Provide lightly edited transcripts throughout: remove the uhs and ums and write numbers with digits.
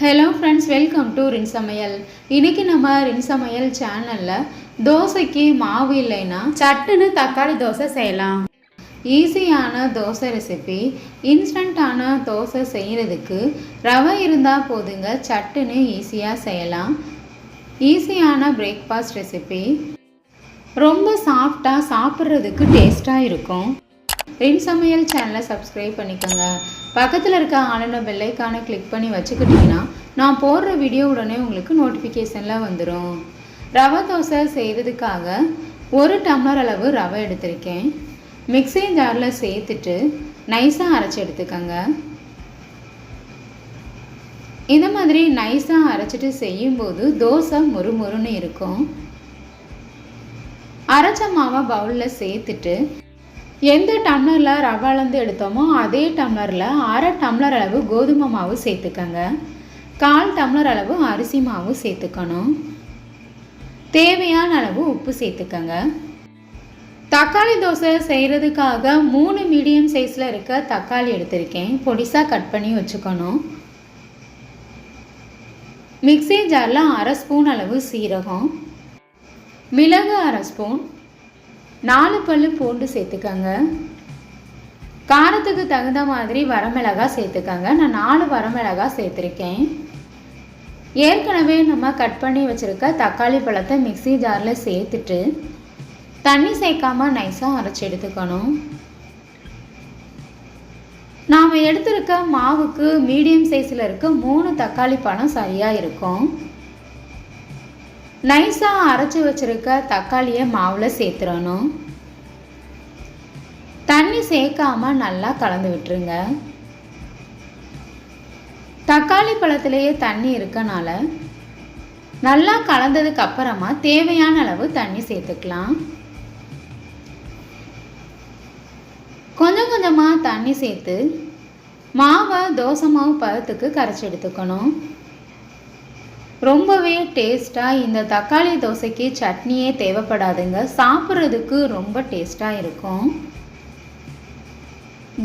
Hello friends, welcome to ரின்சமையல். இன்றைக்கி நம்ம ரின்சமையல் சேனலில் தோசைக்கு மாவு இல்லைன்னா சட்டுன்னு தக்காளி தோசை செய்யலாம். ஈஸியான தோசை ரெசிபி. இன்ஸ்டண்ட்டான தோசை செய்கிறதுக்கு ரவை இருந்தால் போதுங்க, சட்டுன்னு ஈஸியாக செய்யலாம். ஈஸியான பிரேக்ஃபாஸ்ட் ரெசிபி. ரொம்ப சாஃப்டாக சாப்பிட்றதுக்கு டேஸ்ட்டாக இருக்கும். ரின்சமையல் சேனலை சப்ஸ்கிரைப் பண்ணிக்கோங்க. பக்கத்தில் இருக்க ஆளுன பெல் ஐகானை கிளிக் பண்ணி வச்சுக்கிட்டிங்கன்னா நான் போடுற வீடியோ உடனே உங்களுக்கு நோட்டிஃபிகேஷனில் வந்துடும். ரவை தோசை செய்கிறதுக்காக 1 டம்ளர் அளவு ரவை எடுத்திருக்கேன். மிக்ஸி ஜாரில் சேர்த்துட்டு நைஸாக அரைச்சி எடுத்துக்கோங்க. இந்த மாதிரி நைஸாக அரைச்சிட்டு செய்யும்போது தோசை முறுமுறுன்னு இருக்கும். அரைச்ச மாவை பவுலில் சேர்த்துட்டு எந்த டம்ளரில் ரவை அளந்து எடுத்தோமோ அதே டம்ளரில் 1/2 டம்ளர் அளவு கோதுமை மாவு சேர்த்துக்கங்க. 1/4 டம்ளர் அளவு அரிசி மாவு சேர்த்துக்கணும். தேவையான அளவு உப்பு சேர்த்துக்கங்க. தக்காளி தோசை செய்கிறதுக்காக 3 மீடியம் சைஸில் இருக்க தக்காளி எடுத்திருக்கேன். பொடிசாக கட் பண்ணி வச்சுக்கணும். மிக்ஸி ஜாரில் 1/2 ஸ்பூன் அளவு சீரகம், மிளகு 1/2 ஸ்பூன், 4 பல்லு பூண்டு சேர்த்துக்கங்க. காரத்துக்கு தகுந்த மாதிரி வரமிளகாய் சேர்த்துக்கங்க. நான் 4 வரமிளகாய் சேர்த்துருக்கேன். ஏற்கனவே நம்ம கட் பண்ணி வச்சுருக்க தக்காளி பழத்தை மிக்ஸி ஜாரில் சேர்த்துட்டு தண்ணி சேர்க்காமல் நைஸாக அரைச்சி எடுத்துக்கணும். நாம் எடுத்துருக்க மாவுக்கு மீடியம் சைஸில் இருக்க 3 தக்காளி பழம் சரியாக இருக்கும். நைஸாக அரைச்சி வச்சுருக்க தக்காளியை மாவில் சேர்த்துடணும். தண்ணி சேர்க்காமல் நல்லா கலந்து விட்டுருங்க. தக்காளி பழத்திலேயே தண்ணி இருக்கனால நல்லா கலந்ததுக்கு அப்புறமா தேவையான அளவு தண்ணி சேர்த்துக்கலாம். கொஞ்சம் கொஞ்சமாக தண்ணி சேர்த்து மாவை தோசை மாவு பதத்துக்கு கரைச்சி எடுத்துக்கணும். ரொம்பவே டேஸ்ட்டாக இந்த தக்காளி தோசைக்கு சட்னியே தேவைப்படாதுங்க. சாப்பிட்றதுக்கு ரொம்ப டேஸ்ட்டாக இருக்கும்.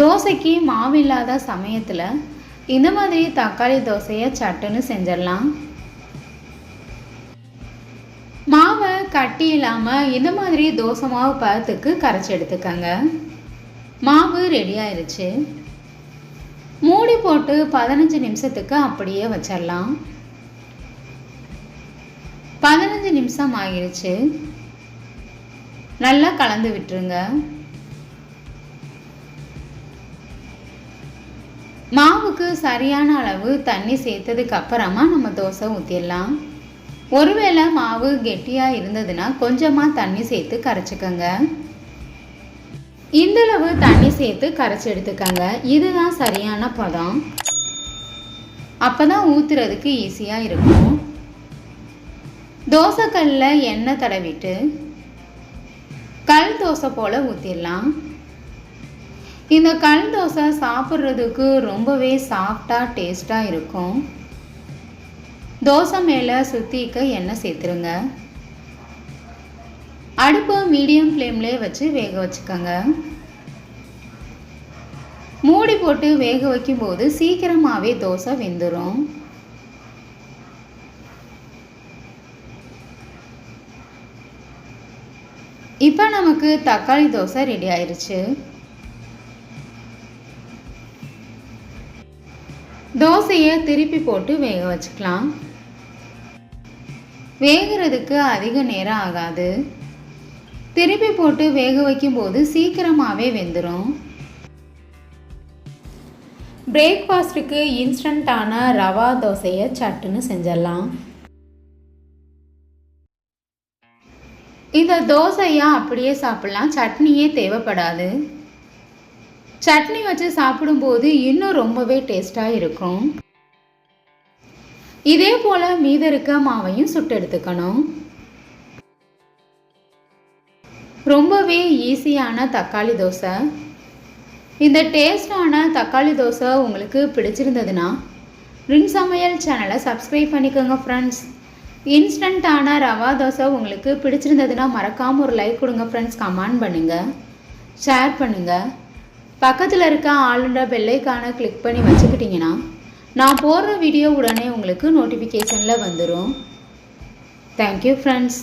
தோசைக்கு மாவு இல்லாத சமயத்தில் இந்த மாதிரி தக்காளி தோசையை சட்டுன்னு செஞ்சிடலாம். மாவை கட்டி இல்லாமல் இந்த மாதிரி தோசை மாவு பதத்துக்கு கரைச்சி எடுத்துக்கங்க. மாவு ரெடி ஆயிடுச்சு. மூடி போட்டு 15 நிமிஷத்துக்கு அப்படியே வச்சிடலாம். 15 நிமிஷம் ஆகிருச்சு. நல்லா கலந்து விட்டுருங்க. மாவுக்கு சரியான அளவு தண்ணி சேர்த்ததுக்கு அப்புறமா நம்ம தோசை ஊற்றிடலாம். ஒருவேளை மாவு கெட்டியாக இருந்ததுன்னா கொஞ்சமாக தண்ணி சேர்த்து கரைச்சிக்கங்க. இந்தளவு தண்ணி சேர்த்து கரைச்சி எடுத்துக்கங்க. இதுதான் சரியான பதம். அப்போ தான் ஊற்றுறதுக்கு ஈஸியாக இருக்கும். தோசைக்கல்லில் எண்ணெய் தடவிட்டு கல் தோசை போல் ஊற்றிடலாம். இந்த கல் தோசை சாப்பிட்றதுக்கு ரொம்பவே சாஃப்டாக டேஸ்ட்டாக இருக்கும். தோசை மேலே சுற்றிக்க எண்ணெய் சேர்த்துருங்க. அடுப்பு மீடியம் ஃப்ளேம்லேயே வச்சு வேக வச்சுக்கோங்க. மூடி போட்டு வேக வைக்கும்போது சீக்கிரமாகவே தோசை வெந்துடும். இப்போ நமக்கு தக்காளி தோசை ரெடி ஆயிடுச்சு. தோசையை திருப்பி போட்டு வேக வச்சுக்கலாம். வேகிறதுக்கு அதிக நேரம் ஆகாது. திருப்பி போட்டு வேக வைக்கும்போது சீக்கிரமாகவே வெந்துடும். பிரேக்ஃபாஸ்ட்டுக்கு இன்ஸ்டண்ட்டான ரவா தோசையை சட்டுன்னு செஞ்சிடலாம். இந்த தோசையை அப்படியே சாப்பிட்லாம். சட்னியே தேவைப்படாது. சட்னி வச்சு சாப்பிடும்போது இன்னும் ரொம்பவே டேஸ்ட்டாக இருக்கும். இதே போல் மீதி இருக்க மாவையும் சுட்டு எடுத்துக்கணும். ரொம்பவே ஈஸியான தக்காளி தோசை. இந்த டேஸ்டான தக்காளி தோசை உங்களுக்கு பிடிச்சிருந்ததுன்னா ரின்சமையல் சேனலை சப்ஸ்கிரைப் பண்ணிக்கோங்க ஃப்ரெண்ட்ஸ். இன்ஸ்டண்ட்டான ரவா தோசை உங்களுக்கு பிடிச்சிருந்ததுன்னா மறக்காமல் ஒரு லைக் கொடுங்க ஃப்ரெண்ட்ஸ். கமெண்ட் பண்ணுங்கள், ஷேர் பண்ணுங்கள். பக்கத்தில் இருக்க ஆளுன்ற பெல் ஐகானை கிளிக் பண்ணி வச்சுக்கிட்டிங்கன்னா நான் போடுற வீடியோ உடனே உங்களுக்கு நோட்டிஃபிகேஷனில் வந்துடும். Thank you friends.